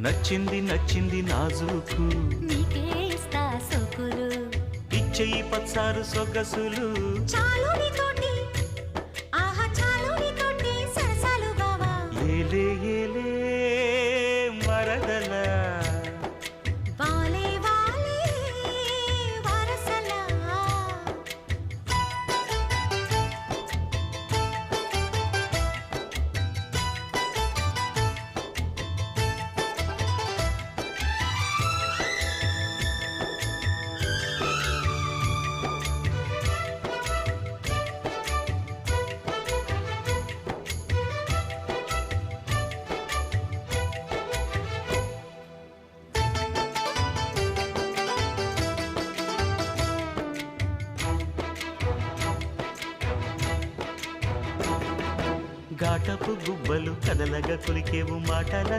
నచ్చింది నచ్చింది నాజూకు నీకే ఇస్తా సోకులు ఇచ్చేయి పచ్చారు సొగసులు చాలు నీతోటి ఆహా చాలు నీతోటి సరసాలు బావా ఏలే ఏలే మరదల వాలే వాలే వరసలా ఘాటపు గుబ్బలు కదలగా కొలికేవు మాటల